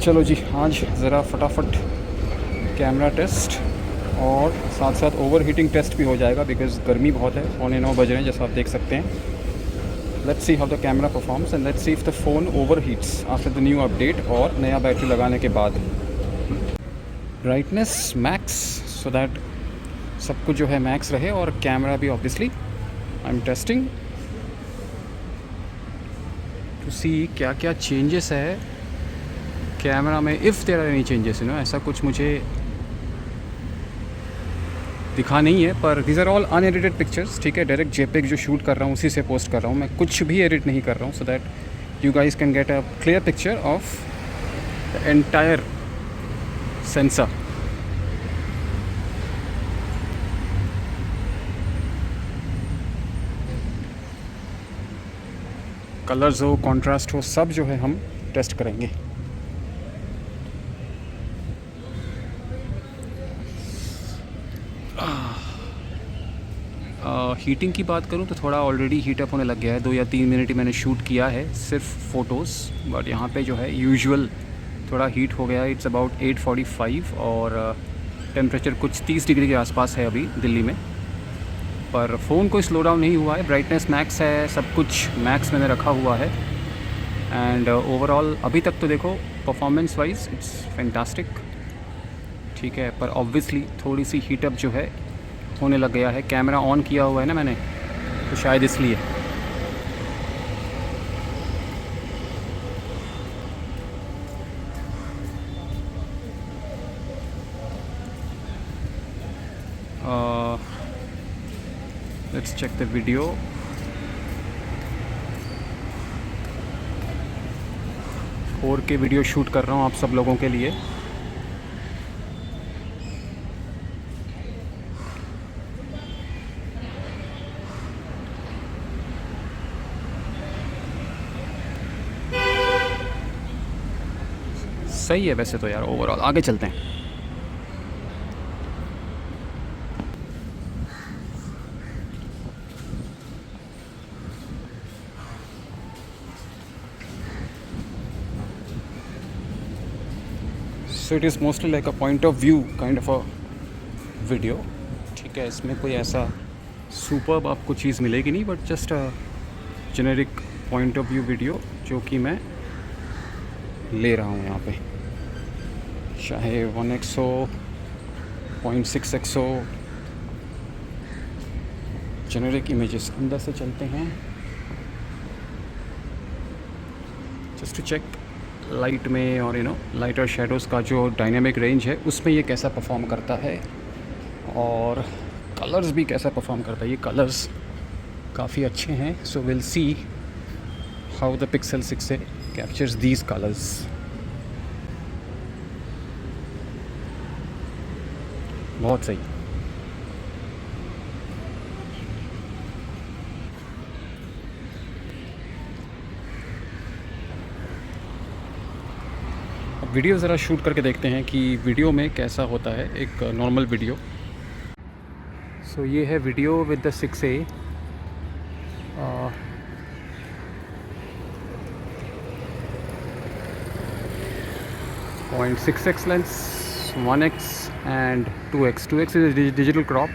चलो जी, आज ज़रा फटाफट कैमरा टेस्ट और साथ साथ ओवर हीटिंग टेस्ट भी हो जाएगा, बिकॉज़ गर्मी बहुत है। 8:45 बज रहे हैं जैसा आप देख सकते हैं। Let's see how the camera performs and let's see if the phone over heats after the new update और नया बैटरी लगाने के बाद। ब्राइटनेस मैक्स, सो दैट सब कुछ जो है मैक्स रहे, और कैमरा भी obviously I am testing to see क्या क्या चेंजेस है कैमरा में, if there are any changes. ऐसा कुछ मुझे दिखा नहीं है, पर these are all unedited pictures. ठीक है, डायरेक्ट जेपेग जो शूट कर रहा हूँ उसी से पोस्ट कर रहा हूँ, मैं कुछ भी एडिट नहीं कर रहा हूँ, so that you guys can get a clear picture of the entire sensor. Colours हो, कॉन्ट्रास्ट हो, सब जो है हम टेस्ट करेंगे। हीटिंग की बात करूँ तो थोड़ा ऑलरेडी हीट अप होने लग गया है। 2 या 3 मिनट ही मैंने शूट किया है सिर्फ फ़ोटोज़, बट यहाँ पे जो है यूजुअल थोड़ा हीट हो गया है। इट्स अबाउट 8:45 और टेम्परेचर कुछ 30 डिग्री के आसपास है अभी दिल्ली में, पर फ़ोन कोई स्लो डाउन नहीं हुआ है। ब्राइटनेस मैक्स है, सब कुछ मैक्स मैंने रखा हुआ है, एंड ओवरऑल अभी तक तो देखो परफॉर्मेंस वाइज इट्स फैंटास्टिक। ठीक है, पर ऑब्वियसली थोड़ी सी हीटअप जो है होने लग गया है। कैमरा ऑन किया हुआ है ना मैंने, तो शायद इसलिए। Let's check the video. और के वीडियो शूट कर रहा हूँ आप सब लोगों के लिए। सही है वैसे तो यार, ओवरऑल आगे चलते हैं। So it is mostly like a point of view kind of a video. ठीक है, इसमें कोई ऐसा सुपर्ब आपको चीज़ मिलेगी नहीं, but just a generic point of view video जो कि मैं ले रहा हूँ यहाँ पे, चाहे 1x हो, 0.6x हो, जेनेरिक इमेजेस। अंदर से चलते हैं जस्ट टू चेक लाइट में, और लाइट और शेडोज़ का जो डायनेमिक रेंज है उसमें ये कैसा परफॉर्म करता है, और कलर्स भी कैसा परफॉर्म करता है। ये कलर्स काफ़ी अच्छे हैं, so will see how the pixel 6a captures these colours. बहुत सही। अब वीडियो ज़रा शूट करके देखते हैं कि वीडियो में कैसा होता है एक नॉर्मल वीडियो। सो ये है video with the 6a। 0.6x lens, 1x and 2x। 2x is digital crop.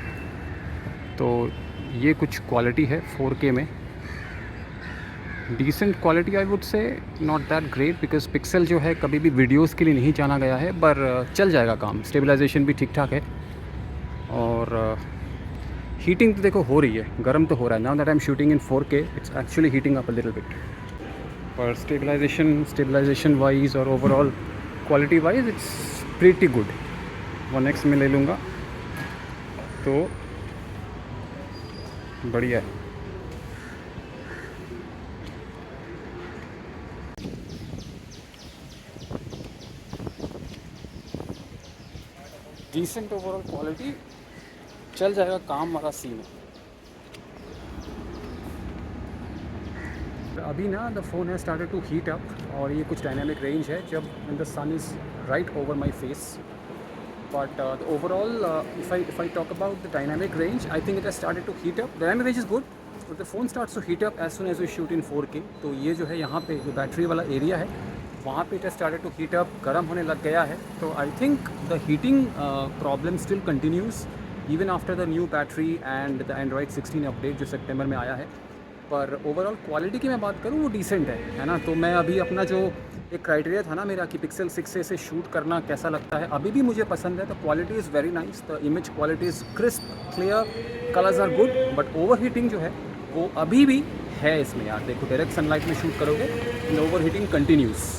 तो ये कुछ क्वालिटी है 4K में, decent quality I would say, not that great, because Pixel जो है कभी भी वीडियोस के लिए नहीं जाना गया है, पर चल जाएगा काम। स्टेबलाइजेशन भी ठीक ठाक है, और हीटिंग तो देखो हो रही है, गर्म तो हो रहा है। Now that I am shooting in 4K it's actually heating up a little bit, पर स्टेबलाइजेशन वाइज और overall quality wise it's pretty good. 1x में ले लूँगा तो बढ़िया है। डिसेंट ओवरऑल क्वालिटी, चल जाएगा काम वाला सीन है। अभी ना द फ़ोन है स्टार्टेड टू हीट अप, और ये कुछ डायनामिक रेंज है जब when the sun is right over my face. But overall if I talk about the dynamic range, I think it has started to heat up. Dynamic range is good, the phone starts to heat up as soon as we shoot in 4K। तो ये जो है यहाँ पे जो battery वाला area है वहाँ पे it started to heat up, गर्म होने लग गया है। तो I think the heating problem still continues even after the new battery and the Android 16 update जो सितंबर में आया है। पर ओवरऑल क्वालिटी की मैं बात करूँ वो डिसेंट है ना। तो मैं अभी अपना जो एक क्राइटेरिया था ना मेरा कि पिक्सल 6 से इसे शूट करना कैसा लगता है, अभी भी मुझे पसंद है। The quality is very nice, the image quality is crisp clear, colours are good, but over heating जो है वो अभी भी है इसमें यार। देखो डायरेक्ट सनलाइट में शूट करोगे and over heating continues.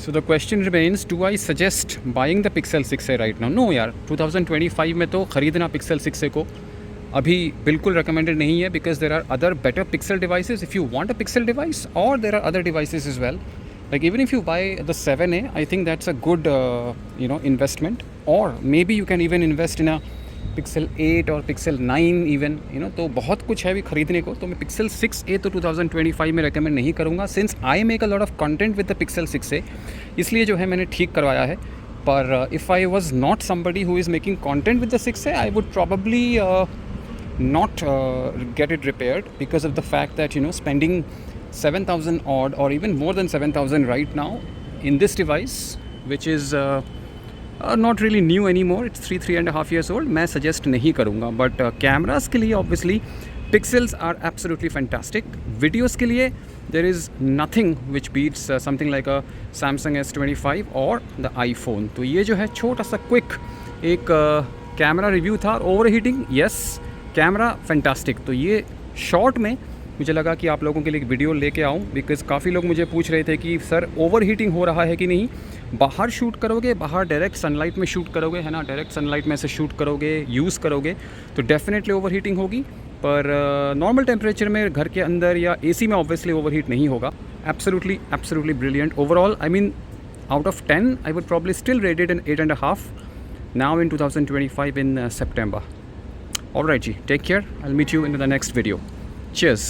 So the question remains, do I suggest buying the Pixel 6a right now? No यार, 2025 में तो ख़रीदना Pixel 6a को अभी बिल्कुल recommended नहीं है, because there are other better Pixel devices if you want a Pixel device, or there are other devices as well. Like even if you buy the 7a, I think that's a good investment, or maybe you can even invest in a Pixel 8 और Pixel 9 even तो बहुत कुछ है अभी ख़रीदने को। तो मैं Pixel 6a तो 2025 में रेकमेंड नहीं करूँगा, since I make a lot of content with the Pixel 6a, इसलिए जो है मैंने ठीक करवाया है। पर if I was not somebody who is making content with the 6a, I would probably not get it repaired, because of the fact that spending 7,000 odd or even more than 7,000 right now in this device, which is not really new anymore, it's 3.5 years old, मैं suggest नहीं करूँगा। But cameras के लिए obviously pixels are absolutely fantastic. Videos के लिए there is nothing which beats something like a Samsung S25 or the iPhone। तो ये जो है छोटा सा क्विक एक कैमरा रिव्यू था। Over heating yes, camera fantastic. तो ये शॉर्ट में मुझे लगा कि आप लोगों के लिए एक वीडियो लेके आऊँ, बिकॉज़ काफ़ी लोग मुझे पूछ रहे थे कि सर ओवर हीटिंग हो रहा है कि नहीं। बाहर शूट करोगे, बाहर डायरेक्ट सनलाइट में शूट करोगे, है ना, डायरेक्ट सनलाइट में से शूट करोगे, यूज़ करोगे तो डेफिनेटली ओवर हीटिंग होगी। पर नॉर्मल टेम्परेचर में घर के अंदर या AC में ऑब्वियसली ओवर हीट नहीं होगा। Absolutely brilliant overall. I mean out of 10 I would probably still rate it an 8.5 now in 2025 in September. Alright ji, take care, I'll meet you in the next video. Cheers.